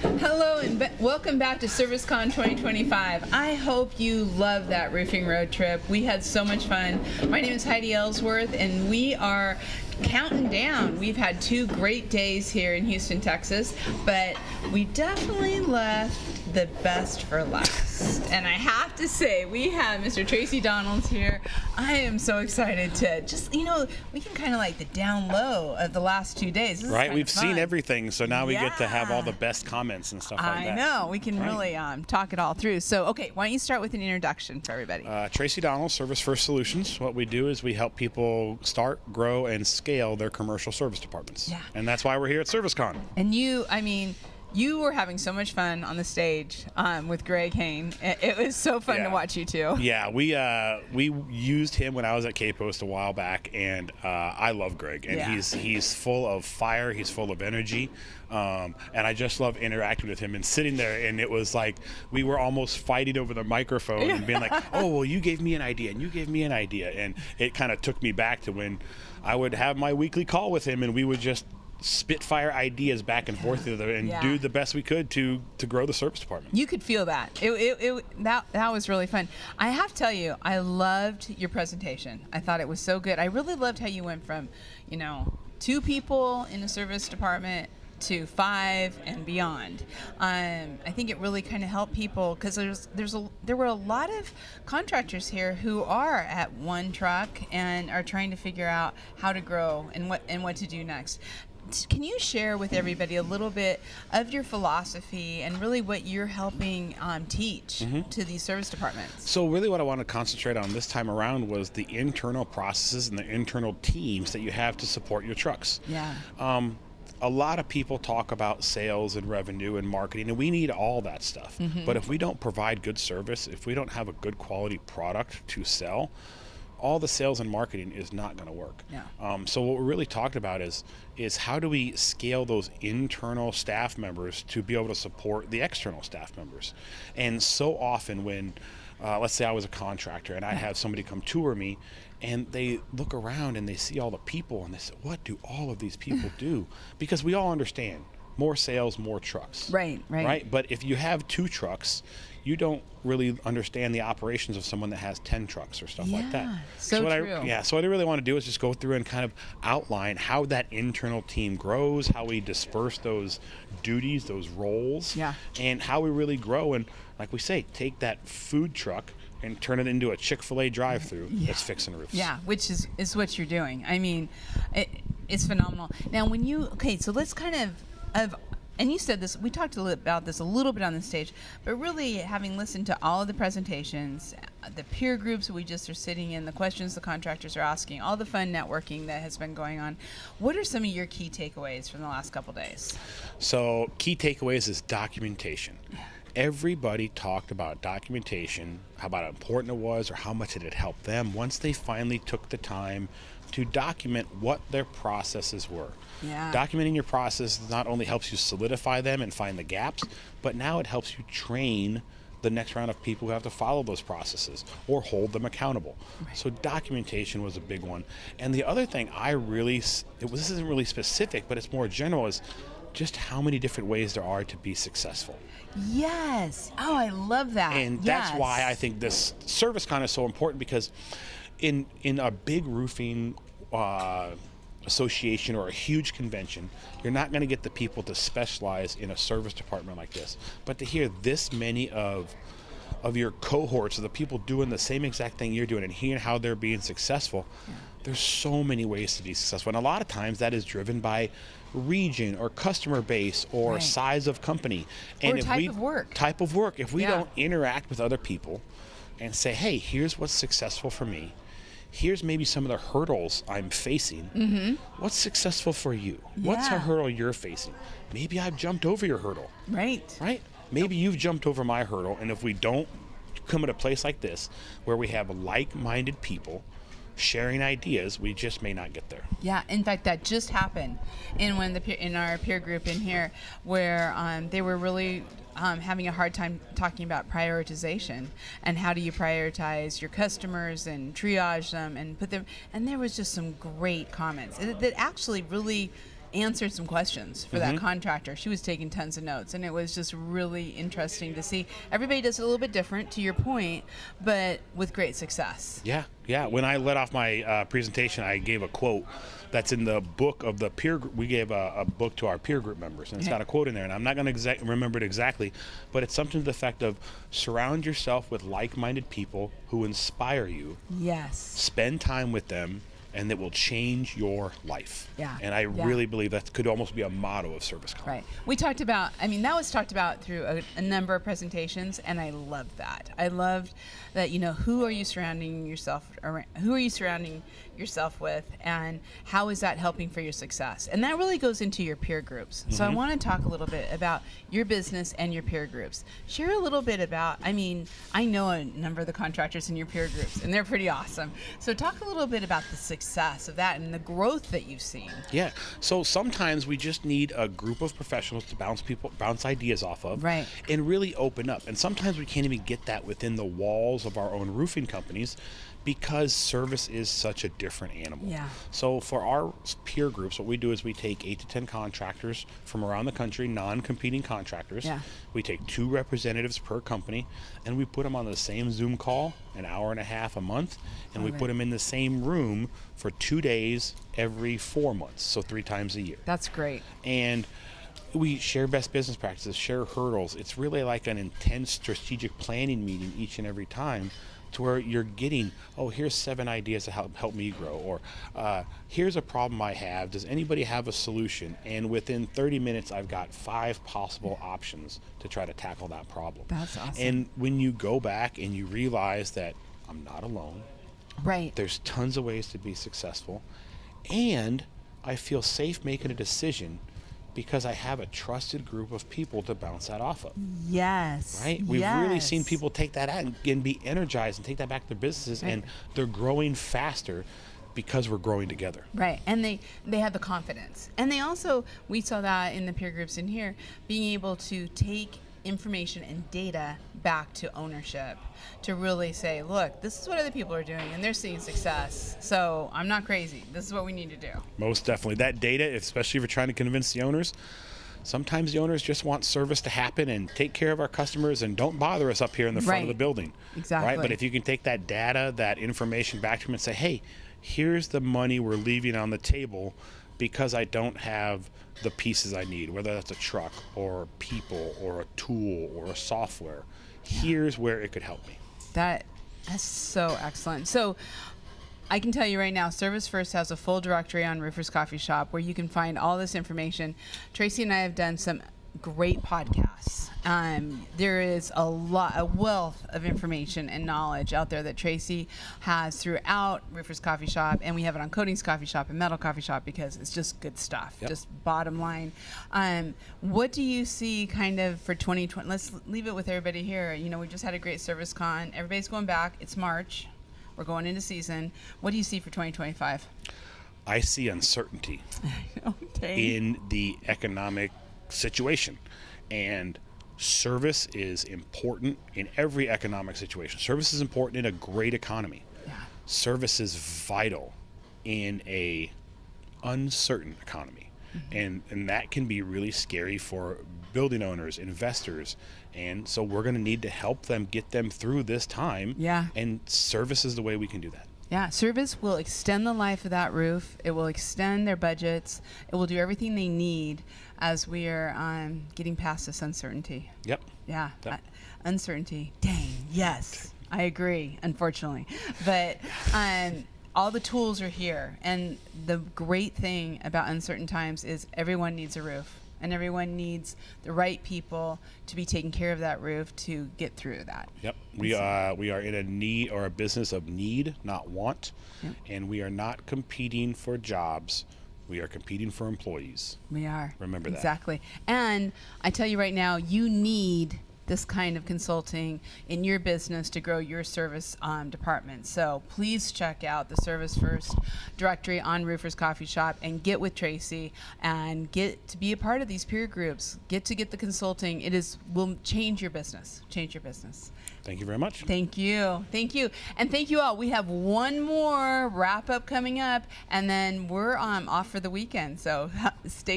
Hello and welcome back to ServiceCon 2025. I hope you love that roofing road trip. We had so much fun. My name is Heidi Ellsworth and we are counting down. We've had 2 great days here in Houston, Texas, but we definitely left the best for last. And I have to say, we have Mr. Tracy Donalds here. I am so excited to just, we can kind of like the down low of the last 2 days. Right, we've seen everything, so now we get to have all the best comments and stuff like that. I know, we can really talk it all through. So, okay, why don't you start with an introduction for everybody? Tracy Donalds, Service First Solutions. What we do is we help people start, grow, and scale their commercial service departments. Yeah. And that's why we're here at ServiceCon. And you were having so much fun on the stage with Greg Hain. It was so fun to watch you two. Yeah, we used him when I was at K-Post a while back, and I love Greg. And he's full of fire. He's full of energy. And I just love interacting with him and sitting there. And it was like we were almost fighting over the microphone and being like, oh, well, you gave me an idea and you gave me an idea. And it kind of took me back to when I would have my weekly call with him and we would just spitfire ideas back and forth and do the best we could to grow the service department. You could feel that. That was really fun. I have to tell you, I loved your presentation. I thought it was so good. I really loved how you went from, 2 people in the service department to 5 and beyond. I think it really kind of helped people because there were a lot of contractors here who are at 1 truck and are trying to figure out how to grow and what to do next. Can you share with everybody a little bit of your philosophy and really what you're helping teach to these service departments? So really what I want to concentrate on this time around was the internal processes and the internal teams that you have to support your trucks. Yeah. A lot of people talk about sales and revenue and marketing, and we need all that stuff. But if we don't provide good service, if we don't have a good quality product to sell, all the sales and marketing is not going to work. Yeah. So what we're really talking about is how do we scale those internal staff members to be able to support the external staff members? And so often when, let's say I was a contractor and I have somebody come tour me and they look around and they see all the people and they say, what do all of these people do? Because we all understand more sales, more trucks. Right. But if you have 2 trucks, you don't really understand the operations of someone that has 10 trucks or stuff like that. So what true. So what I really want to do is just go through and kind of outline how that internal team grows, how we disperse those duties, those roles, and how we really grow. And like we say, take that food truck and turn it into a Chick-fil-A drive-through that's fixing roofs. Yeah, which is what you're doing. I mean, it's phenomenal. Now, so let's kind of and you said this, we talked about this a little bit on the stage, but really having listened to all of the presentations, the peer groups we just are sitting in, the questions the contractors are asking, all the fun networking that has been going on, what are some of your key takeaways from the last couple days? So key takeaways is documentation. Everybody talked about documentation, how about how important it was or how much it had helped them once they finally took the time to document what their processes were. Yeah. Documenting your process not only helps you solidify them and find the gaps, but now it helps you train the next round of people who have to follow those processes or hold them accountable. Right. So documentation was a big one. And the other thing this isn't really specific, but it's more general, is just how many different ways there are to be successful. Yes. Oh, I love that. And that's why I think this ServiceCon is so important, because in a big roofing association or a huge convention, you're not going to get the people to specialize in a service department like this. But to hear this many of your cohorts of the people doing the same exact thing you're doing and hearing how they're being successful, there's so many ways to be successful. And a lot of times that is driven by region or customer base or size of company. And or type of work. If we don't interact with other people and say, hey, here's what's successful for me. Here's maybe some of the hurdles I'm facing. What's successful for you? What's a hurdle you're facing? Maybe I've jumped over your hurdle. Right? Maybe you've jumped over my hurdle. And if we don't come at a place like this where we have like-minded people sharing ideas, we just may not get there. Yeah, in fact, that just happened in our peer group in here, where they were really having a hard time talking about prioritization and how do you prioritize your customers and triage them and put them. And there was just some great comments that actually really answered some questions for that contractor. She was taking tons of notes, and it was just really interesting to see. Everybody does it a little bit different, to your point, but with great success. Yeah. When I led off my presentation, I gave a quote that's in the book of the peer group. We gave a book to our peer group members, and it's got a quote in there, and I'm not going to remember it exactly, but it's something to the effect of, surround yourself with like-minded people who inspire you. Yes. Spend time with them, and it will change your life. Yeah. And I really believe that could almost be a motto of ServiceCon. Right. We talked about, that was talked about through a number of presentations, and I loved that. I loved that, who are you surrounding yourself with, and how is that helping for your success? And that really goes into your peer groups. So I want to talk a little bit about your business and your peer groups. Share a little bit about, I know a number of the contractors in your peer groups, and they're pretty awesome. So talk a little bit about the success of that and the growth that you've seen. Yeah. So sometimes we just need a group of professionals to bounce ideas off of, right, and really open up. And sometimes we can't even get that within the walls of our own roofing companies, because service is such a different animal. Yeah. So for our peer groups, what we do is we take 8 to 10 contractors from around the country, non-competing contractors. Yeah. We take 2 representatives per company, and we put them on the same Zoom call, an hour and a half a month, and we put them in the same room for 2 days every 4 months, so 3 times a year. That's great. And we share best business practices, share hurdles. It's really like an intense strategic planning meeting each and every time, to where you're getting, here's 7 ideas to help me grow, or here's a problem I have. Does anybody have a solution? And within 30 minutes, I've got 5 possible options to try to tackle that problem. That's awesome. And when you go back and you realize that I'm not alone, right, there's tons of ways to be successful, and I feel safe making a decision because I have a trusted group of people to bounce that off of. Yes. Right? We've really seen people take that out and be energized and take that back to their businesses, and they're growing faster because we're growing together. Right. And they have the confidence. And they also, we saw that in the peer groups in here, being able to take information and data back to ownership, to really say, look, this is what other people are doing, and they're seeing success. So I'm not crazy. This is what we need to do. Most definitely. That data, especially if you're trying to convince the owners, sometimes the owners just want service to happen and take care of our customers and don't bother us up here in the front of the building. Exactly. Right? But if you can take that data, that information back to them and say, hey, here's the money we're leaving on the table because I don't have the pieces I need, whether that's a truck or people or a tool or a software. Here's where it could help me. That's so excellent. So I can tell you right now, Service First has a full directory on Roofers Coffee Shop where you can find all this information. Tracy and I have done some great podcasts. There is a wealth of information and knowledge out there that Tracy has throughout Roofers Coffee Shop, and we have it on Coatings Coffee Shop and Metal Coffee Shop because it's just good stuff. Yep. Just bottom line. What do you see kind of for 2020? Let's leave it with everybody here. We just had a great ServiceCon. Everybody's going back. It's March. We're going into season. What do you see for 2025? I see uncertainty in the economic situation, and service is important in every economic situation. Service is important in a great economy. Yeah. Service is vital in a uncertain economy. And that can be really scary for building owners, investors, and so we're going to need to help them get them through this time. Yeah. And service is the way we can do that. Yeah, service will extend the life of that roof. It will extend their budgets. It will do everything they need as we are getting past this uncertainty. Yep. Yeah, uncertainty. Dang, yes, I agree, unfortunately. But all the tools are here. And the great thing about uncertain times is everyone needs a roof. And everyone needs the right people to be taking care of that roof to get through that. Yep. We are in a need, or a business of need, not want. Yep. And we are not competing for jobs. We are competing for employees. We are. Remember that. Exactly. And I tell you right now, you need this kind of consulting in your business to grow your service department. So please check out the Service First directory on Roofers Coffee Shop and get with Tracy and get to be a part of these peer groups. Get the consulting. Will change your business. Change your business. Thank you very much. Thank you. Thank you. And thank you all. We have one more wrap up coming up, and then we're off for the weekend. So stay